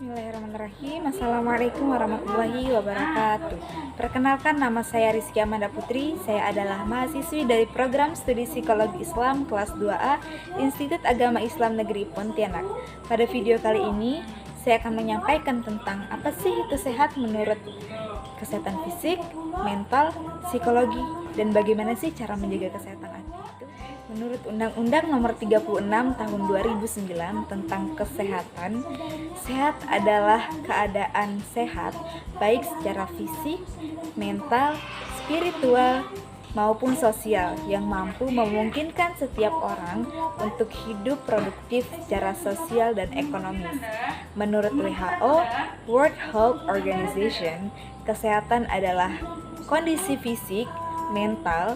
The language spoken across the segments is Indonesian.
Bismillahirrahmanirrahim. Assalamualaikum warahmatullahi wabarakatuh. Perkenalkan, nama saya Rizky Amanda Putri. Saya adalah mahasiswi dari program studi psikologi Islam kelas 2A Institut Agama Islam Negeri Pontianak. Pada video kali ini saya akan menyampaikan tentang apa sih itu sehat menurut kesehatan fisik, mental, psikologi, dan bagaimana sih cara menjaga kesehatan hati itu. Menurut Undang-Undang Nomor 36 Tahun 2009 tentang kesehatan, sehat adalah keadaan sehat baik secara fisik, mental, spiritual, maupun sosial yang mampu memungkinkan setiap orang untuk hidup produktif secara sosial dan ekonomis. Menurut WHO, World Health Organization, kesehatan adalah kondisi fisik, mental,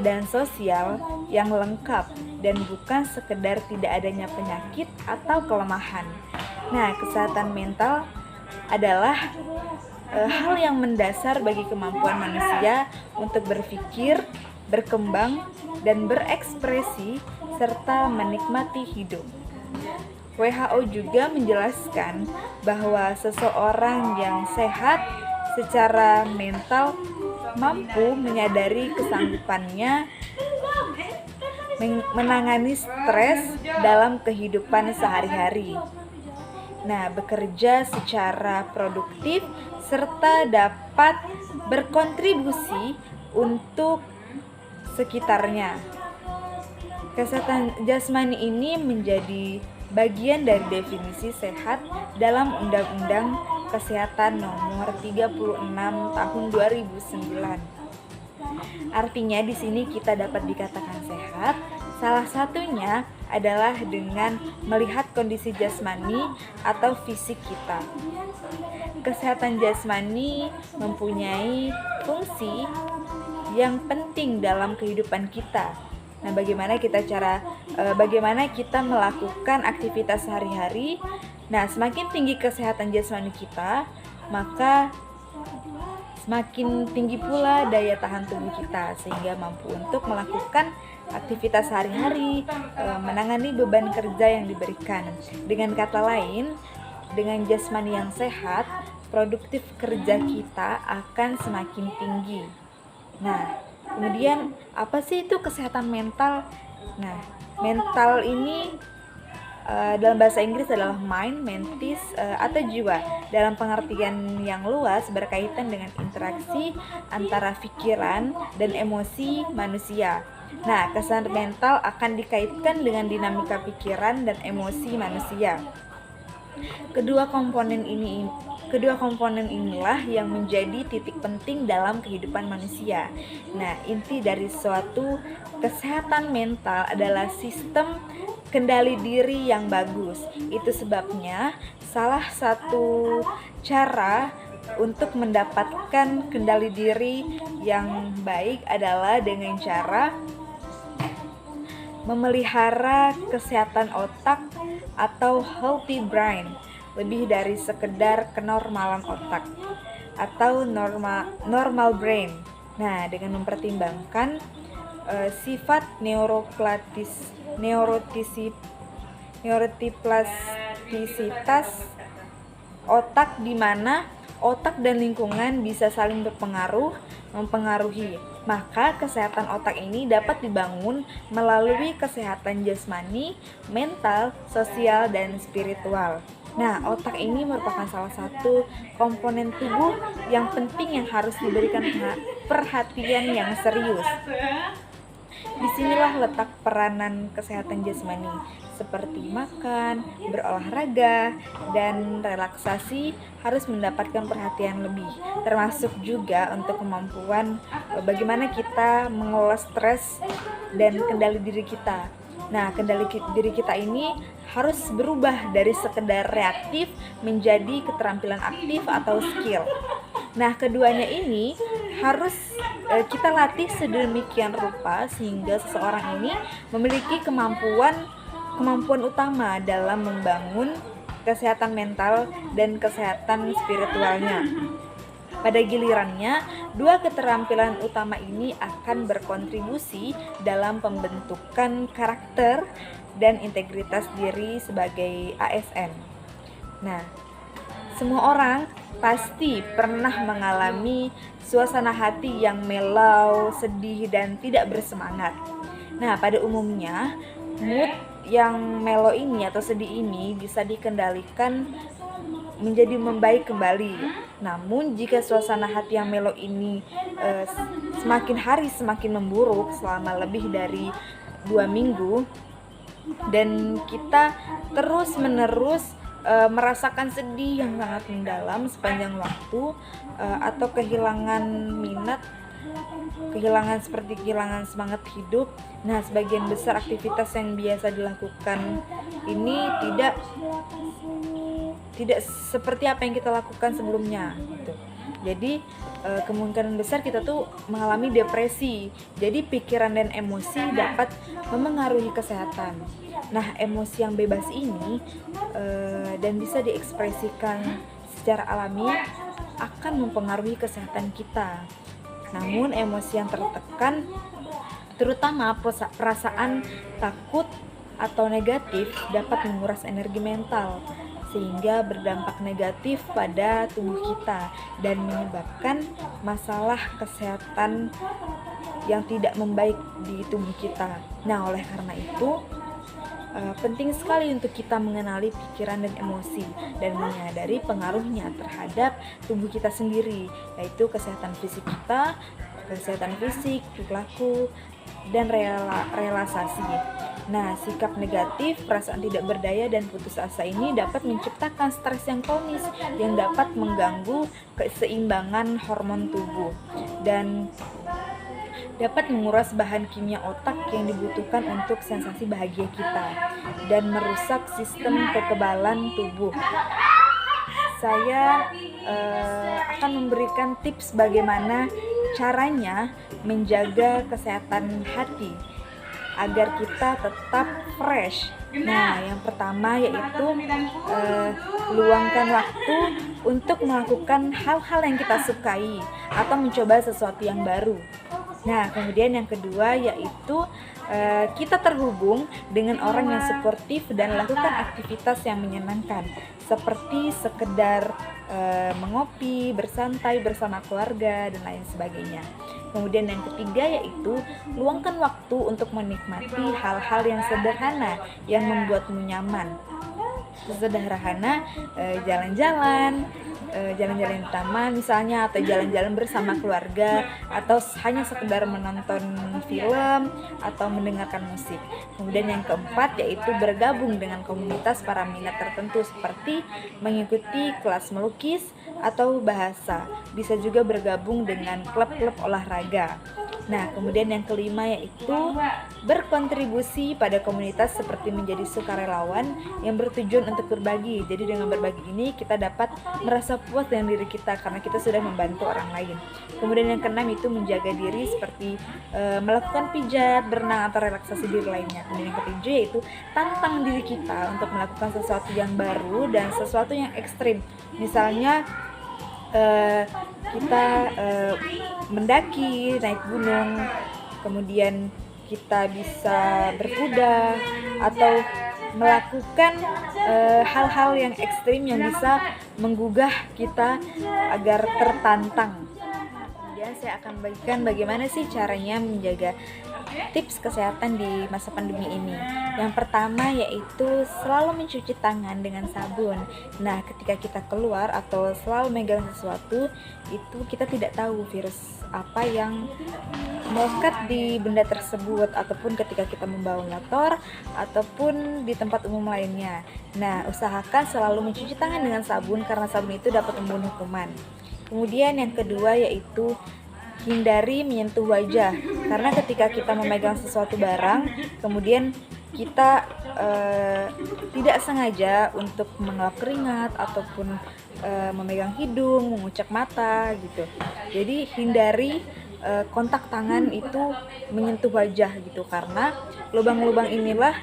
dan sosial yang lengkap dan bukan sekedar tidak adanya penyakit atau kelemahan. Nah, kesehatan mental adalah hal yang mendasar bagi kemampuan manusia untuk berpikir, berkembang, dan berekspresi serta menikmati hidup. WHO juga menjelaskan bahwa seseorang yang sehat secara mental mampu menyadari kesanggupannya menangani stres dalam kehidupan sehari-hari. Nah, bekerja secara produktif serta dapat berkontribusi untuk sekitarnya. Kesehatan jasmani ini menjadi bagian dari definisi sehat dalam Undang-Undang Kesehatan Nomor 36 Tahun 2009. Artinya di sini kita dapat dikatakan sehat, salah satunya adalah dengan melihat kondisi jasmani atau fisik kita. Kesehatan jasmani mempunyai fungsi yang penting dalam kehidupan kita. Nah, bagaimana kita melakukan aktivitas sehari-hari? Nah, semakin tinggi kesehatan jasmani kita, maka semakin tinggi pula daya tahan tubuh kita sehingga mampu untuk melakukan aktivitas sehari-hari, menangani beban kerja yang diberikan. Dengan kata lain, dengan jasmani yang sehat, produktif kerja kita akan semakin tinggi. Nah, kemudian apa sih itu kesehatan mental? Nah, mental ini dalam bahasa Inggris adalah mind, mentis, atau jiwa. Dalam pengertian yang luas berkaitan dengan interaksi antara pikiran dan emosi manusia. Nah, kesehatan mental akan dikaitkan dengan dinamika pikiran dan emosi manusia. Kedua komponen inilah yang menjadi titik penting dalam kehidupan manusia. Nah, inti dari suatu kesehatan mental adalah sistem kendali diri yang bagus. Itu sebabnya salah satu cara untuk mendapatkan kendali diri yang baik adalah dengan cara memelihara kesehatan otak atau healthy brain, lebih dari sekedar kenormalan otak atau normal brain. Nah, dengan mempertimbangkan sifat neurotiplastisitas otak, di mana otak dan lingkungan bisa saling mempengaruhi. Maka kesehatan otak ini dapat dibangun melalui kesehatan jasmani, mental, sosial, dan spiritual. Nah, otak ini merupakan salah satu komponen tubuh yang penting yang harus diberikan perhatian yang serius. Disinilah letak peranan kesehatan jasmani, seperti makan, berolahraga, dan relaksasi harus mendapatkan perhatian lebih, termasuk juga untuk kemampuan bagaimana kita mengelola stres dan kendali diri kita. Nah, kendali diri kita ini harus berubah dari sekedar reaktif menjadi keterampilan aktif atau skill. Nah, keduanya ini harus kita latih sedemikian rupa sehingga seseorang ini memiliki kemampuan utama dalam membangun kesehatan mental dan kesehatan spiritualnya. Pada gilirannya, dua keterampilan utama ini akan berkontribusi dalam pembentukan karakter dan integritas diri sebagai ASN. Nah, Semua orang pasti pernah mengalami suasana hati yang melau, sedih, dan tidak bersemangat. Nah, pada umumnya, mood yang melo ini atau sedih ini bisa dikendalikan menjadi membaik kembali. Namun jika suasana hati yang melo ini semakin hari semakin memburuk selama lebih dari 2 minggu, dan kita terus menerus merasakan sedih yang sangat mendalam sepanjang waktu, atau kehilangan minat, seperti kehilangan semangat hidup. Nah, sebagian besar aktivitas yang biasa dilakukan ini tidak seperti apa yang kita lakukan sebelumnya gitu. Jadi kemungkinan besar kita tuh mengalami depresi. Jadi pikiran dan emosi dapat memengaruhi kesehatan. Nah, emosi yang bebas ini dan bisa diekspresikan secara alami akan mempengaruhi kesehatan kita. Namun emosi yang tertekan, terutama perasaan takut atau negatif, dapat menguras energi mental sehingga berdampak negatif pada tubuh kita dan menyebabkan masalah kesehatan yang tidak membaik di tubuh kita. Nah, oleh karena itu penting sekali untuk kita mengenali pikiran dan emosi dan menyadari pengaruhnya terhadap tubuh kita sendiri, yaitu kesehatan fisik kita, kesehatan fisik, perilaku, dan relaksasi. Nah, sikap negatif, perasaan tidak berdaya, dan putus asa ini dapat menciptakan stres yang kronis yang dapat mengganggu keseimbangan hormon tubuh dan dapat menguras bahan kimia otak yang dibutuhkan untuk sensasi bahagia kita dan merusak sistem kekebalan tubuh. Saya akan memberikan tips bagaimana caranya menjaga kesehatan hati agar kita tetap fresh. Nah, yang pertama yaitu luangkan waktu untuk melakukan hal-hal yang kita sukai atau mencoba sesuatu yang baru. Nah, kemudian yang kedua yaitu kita terhubung dengan orang yang suportif dan lakukan aktivitas yang menyenangkan seperti sekedar mengopi, bersantai bersama keluarga, dan lain sebagainya. Kemudian yang ketiga yaitu luangkan waktu untuk menikmati hal-hal yang sederhana yang membuatmu nyaman. Sederhana, jalan-jalan di taman misalnya, atau jalan-jalan bersama keluarga, atau hanya sekedar menonton film atau mendengarkan musik. Kemudian yang keempat yaitu bergabung dengan komunitas para minat tertentu seperti mengikuti kelas melukis atau bahasa. Bisa juga bergabung dengan klub-klub olahraga. Nah, kemudian yang kelima yaitu berkontribusi pada komunitas seperti menjadi sukarelawan yang bertujuan untuk berbagi. Jadi dengan berbagi ini kita dapat merasa puas dengan diri kita karena kita sudah membantu orang lain. Kemudian yang keenam itu menjaga diri seperti melakukan pijat, berenang, atau relaksasi diri lainnya. Dan yang ketujuh yaitu tantang diri kita untuk melakukan sesuatu yang baru dan sesuatu yang ekstrim. Misalnya kita mendaki, naik gunung, kemudian kita bisa berkuda atau melakukan hal-hal yang ekstrim yang bisa menggugah kita agar tertantang. Kemudian saya akan bagikan bagaimana sih caranya menjaga tips kesehatan di masa pandemi ini. Yang pertama yaitu selalu mencuci tangan dengan sabun. Nah, ketika kita keluar atau selalu megang sesuatu, itu kita tidak tahu virus apa yang melekat di benda tersebut, ataupun ketika kita membawa motor ataupun di tempat umum lainnya. Nah, usahakan selalu mencuci tangan dengan sabun karena sabun itu dapat membunuh kuman. Kemudian yang kedua yaitu hindari menyentuh wajah, karena ketika kita memegang sesuatu barang, kemudian kita tidak sengaja untuk mengelap keringat ataupun memegang hidung, mengucap mata gitu. Jadi hindari kontak tangan itu menyentuh wajah gitu, karena lubang-lubang inilah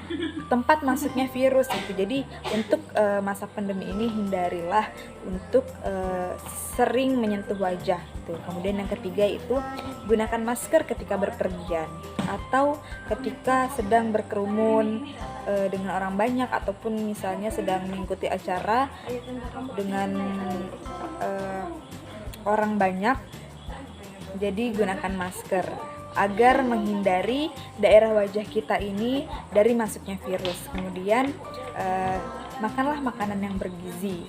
tempat masuknya virus gitu. Jadi untuk masa pandemi ini hindarilah untuk sering menyentuh wajah gitu. Kemudian yang ketiga itu gunakan masker ketika berpergian atau ketika sedang berkerumun dengan orang banyak, ataupun misalnya sedang mengikuti acara dengan orang banyak. Jadi gunakan masker agar menghindari daerah wajah kita ini dari masuknya virus. Kemudian makanlah makanan yang bergizi.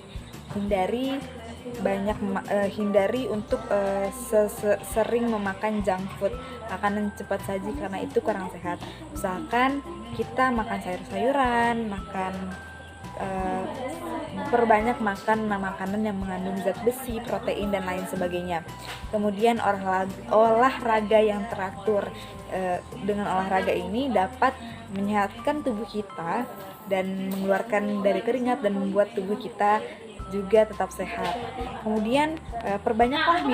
Hindari untuk sering memakan junk food, makanan cepat saji, karena itu kurang sehat. Misalkan kita makan sayur-sayuran, perbanyak makan makanan yang mengandung zat besi, protein, dan lain sebagainya. Kemudian olahraga yang teratur. Dengan olahraga ini dapat menyehatkan tubuh kita dan mengeluarkan dari keringat dan membuat tubuh kita juga tetap sehat. Kemudian perbanyaklah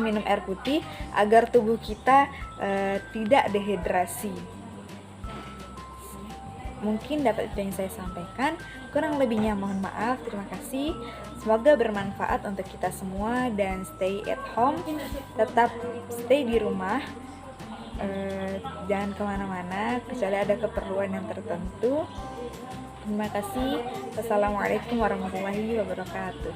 minum air putih agar tubuh kita tidak dehidrasi. Mungkin dapat itu yang saya sampaikan, kurang lebihnya mohon maaf. Terima kasih, semoga bermanfaat untuk kita semua, dan stay at home, tetap stay di rumah, jangan kemana-mana kecuali ada keperluan yang tertentu. Terima kasih. Wassalamualaikum warahmatullahi wabarakatuh.